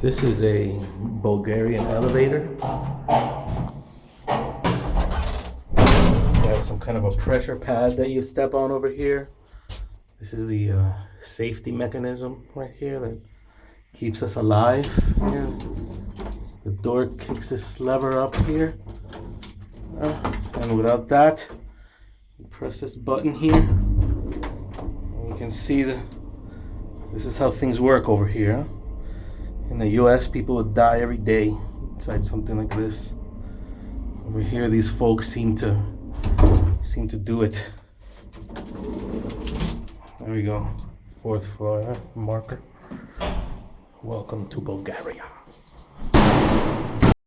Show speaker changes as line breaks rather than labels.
This is a Bulgarian elevator. Got some kind of a pressure pad that you step on over here. This is the safety mechanism right here that keeps us alive. Yeah. The door kicks this lever up here. And without that, you press this button here. And you can see this is how things work over here. Huh? In the US, people would die every day inside something like this. Over here, these folks seem to do it. There we go. 4th floor marker. Welcome to Bulgaria.